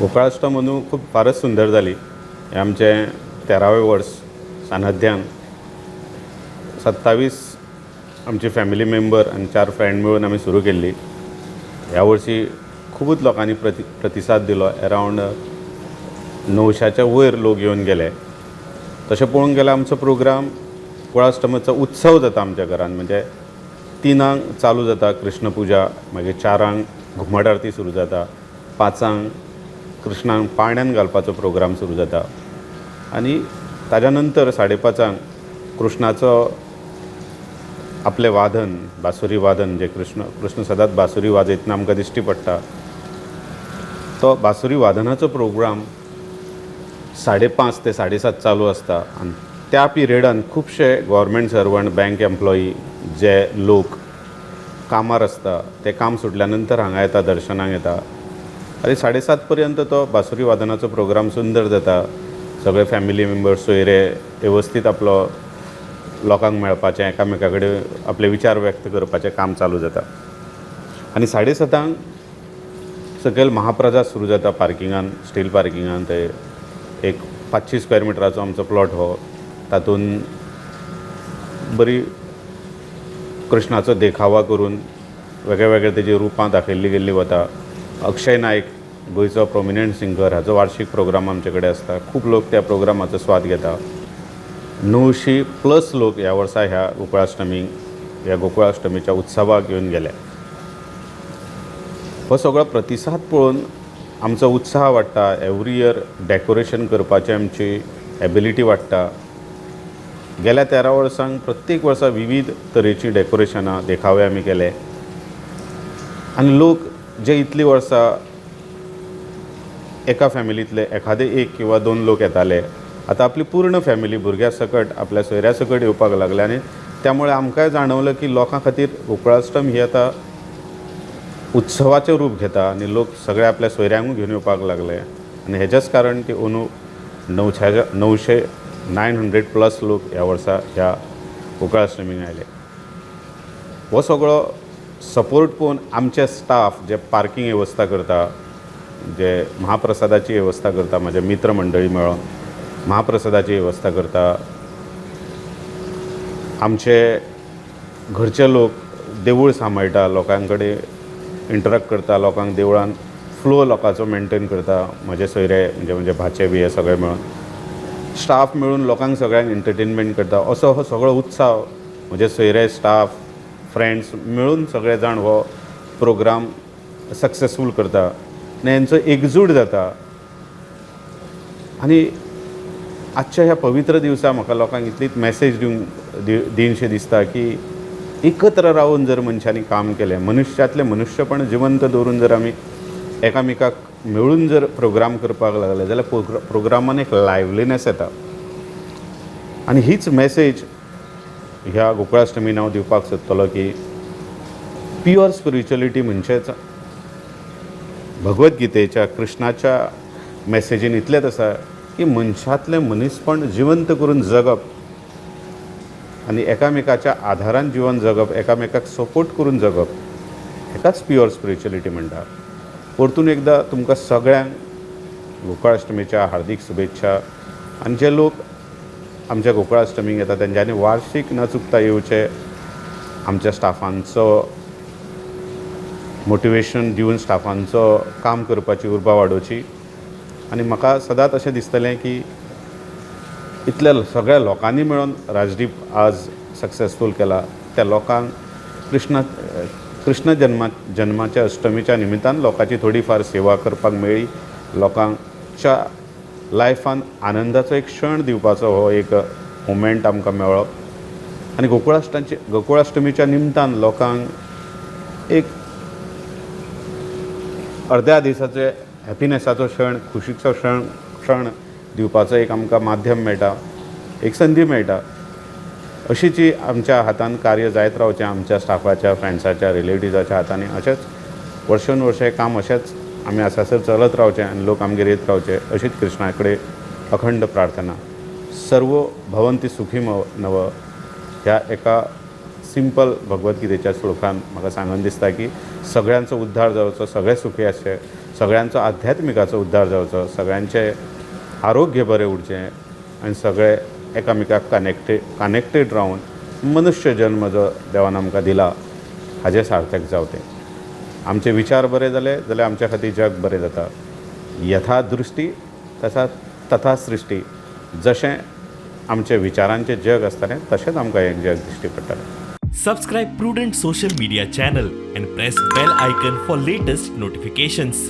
गोकुळाष्टमी अंदू खूब फारच सुंदर जाली. हें आमचें 13वें वर्स सान्नध्यान 27 आमची फॅमिली मेंबर आनी 4 फ्रेंड मेळून आमी सुरू केल्ली. ह्या वर्सी खूबच लोकांनी प्रतिसाद दिलो. अरावंड 900च्या वयर लोक येवन गेले. तशें पळोवंक गेल्यार आमचो प्रोग्राम गोकुळाष्टमीचो उत्सव जाता आमच्या घरान. म्हणजे 3 चालू जाता कृष्ण पुजा, मागीर 4 घुमट आरती सुरू जाता, 5 कृष्णांक पाळण्यांत घालपाचो प्रोग्राम सुरू जाता आनी ताज्या नंतर 5:30 कृष्णाचो आपलें वादन, बासुरी वादन, जे कृष्ण सदांच बासुरी वाजयतना आमकां दिश्टी पडटा, तो बासुरी वादनाचो प्रोग्राम 5:30 ते 7:30 चालू आसता. आनी त्या पिरियडान खुबशे गव्हर्मेंट सर्वंट, बँक एम्प्लॉई, जे लोक कामार आसता ते काम सुटल्या नंतर हांगा येता, दर्शनाक येता आनी 7:30 पर्यंत तो बासुरी वादनाचो प्रोग्राम सुंदर जाता. सगळे फॅमिली मेंबर्स सोयरे वेवस्थीत आपलो लोकांक मेळपाचें, एकामेका कडेन आपले विचार व्यक्त करपाचें काम चालू जाता. आनी 7:30 सकयल महाप्रसाद सुरू जाता पार्किंगान, स्टील पार्किंगान. ते एक 500 स्क्वेअर मिटराचो आमचो प्लॉट हो. तातूंत बरी कृष्णाचो देखावा करून वेगळे वेगळे तेजी रुपां दाखयल्ली गेल्ली वता. अक्षय नायक, गोंयचो प्रोमिनंट सिंगर, हाचो वार्षिक प्रोग्राम आमचे कडेन आसता. खूब लोक त्या प्रोग्रामाचो स्वाद घेता. 900+ लोक ह्या वर्सा ह्या गोकुळाष्टमीच्या उत्सवाक येवन गेले. हो सगळो प्रतिसाद पळोवन आमचो उत्साह वाडटा. एवरी इयर डेकोरेशन करपाची आमची एबिलिटी वाडटा. गेल्या 13 वर्सांक प्रत्येक वर्सा विविध तरेची डेकोरेशनां, देखावे आमी केले. आनी लोक जे इतलीं वर्सां एका फॅमिलींतले एखादे 1 किंवा 2 लोक येताले, आतां आपली पूर्ण फॅमिली भुरग्या सकट, आपल्या सोयऱ्या सकट येवपाक लागले. आनी त्यामुळे आमकांय जाणवलं की लोकां खातीर गोकुळाष्टमी ही आतां उत्सवाचें रूप घेता आनी लोक सगळे आपल्या सोयऱ्यांकूय घेवन येवपाक लागले. आनी हेजेच कारण की अंदू 900+ लोक ह्या वर्सा ह्या गोकुळाष्टमीक आयले. हो सगळो सपोर्ट पळोवन आमचे स्टाफ जे पार्किंग वेवस्था करता, जे महाप्रसादाची वेवस्था करता, म्हजे मित्र मंडळी मेळोन महाप्रसादाची वेवस्था करता, आमचे घरचे लोक देवूळ सांबाळटा, लोकां कडेन इंटरॅक्ट करता, लोकांक देवळान फ्लो लोकांचो मेंटेन करता, म्हजे सोयरे म्हणजे भाचे बी हे सगळे मेळोन स्टाफ मेळून लोकांक सगळ्यांक एंटरटेनमेंट करता. असो हो सगळो उत्सव म्हजे सोयरे, स्टाफ, फ्रेंड्स मेळून सगळे जाण हो प्रोग्राम सक्सेसफूल करता आनी हेंचो एकजूट जाता. आनी आजच्या ह्या पवित्र दिवसा म्हाका लोकांक इतलीच मॅसेज दिवनशें दिसता की एकत्र रावून जर मनशांनी काम केलें, मनुश्यातलें मनुश्यपण जिवंत दवरून जर आमी एकामेकाक मेळून जर प्रोग्राम करपाक लागले जाल्यार प्रोग्रामान एक लायव्हलीनेस येता. आनी हीच मॅसेज ह्या गोकुळाष्टमीन हांव दिवपाक सोदतलो की प्युअर स्पिरिच्युअलिटी म्हणचेच भगवद्गीतेच्या कृष्णाच्या मॅसेजीन इतलेंच आसा की मनशांतलें मनीसपण जिवंत करून जगप आनी एकामेकाच्या आधारान जिवन जगप, एकामेकाक सपोर्ट करून जगप, हेकाच प्युअर स्पिरिच्युअलिटी म्हणटा. परतून एकदां तुमकां सगळ्यांक गोकुळाष्टमीच्या हार्दिक शुभेच्छा. आनी जे लोक आमच्या गोकुळाष्टमीक येता तेंच्यांनी वार्षिक न चुकता येवचें. आमच्या स्टाफांचो मोटिवेशन दिवन स्टाफांचो काम करपाची उर्बा वाडोवची. आनी म्हाका सदांच अशें दिसतलें की इतल्या सगळ्या लोकांनी मेळोन राजदीप आज सक्सेसफूल केला. त्या लोकांक कृष्ण जन्माच्या अष्टमीच्या निमित्तान लोकांची थोडी फार सेवा करपाक मेळ्ळी. लोकांच्या लायफान आनंदाचो एक क्षण दिवपाचो हो एक मोमेंट आमकां मेळ्ळो. आनी गोकुळाष्टमीच्या निमतान लोकांक एक अर्द्या दिसाचे हॅपिनेसाचो क्षण, खुशीचो क्षण दिवपाचो एक आमकां माध्यम मेळटा, एक संदी मेळटा. अशीच आमच्या हातान कार्य जायत रावचें, आमच्या स्टाफाच्या, फ्रेंड्साच्या, रिलेटिव्जाच्या हातांनी. अशेंच वर्सान वर्शे काम अशेंच आमी आसासर चलत रावचें आनी लोक आमगेर येत रावचे, अशीच कृष्णा कडेन अखंड प्रार्थना. सर्व भवन्ति सुखी नव ह्या एका सिंपल भगवद्गीतेच्या श्लोकान म्हाका सांगन दिसता की सगळ्यांचो उद्धार जावचो, सगळे सुखी आसचे, सगळ्यांचो आध्यात्मिकाचो उद्धार जावचो, सगळ्यांचे आरोग्य बरें उरचें आनी सगळे एकामेकाक कनेक्टेड रावन मनुष्य जल्म जो देवान आमकां दिला हाजें सार्थक जावचें. आमचे विचार बरे जाले जाल्यार आमच्या खातीर जग बरें जाता. यथा दृश्टी तथा सृष्टी. जशें आमचे विचारांचें जग आसतालें तशेंच आमकां हें जग दिश्टी पडटलें. Subscribe Prudent social media channel and press bell icon for latest notifications.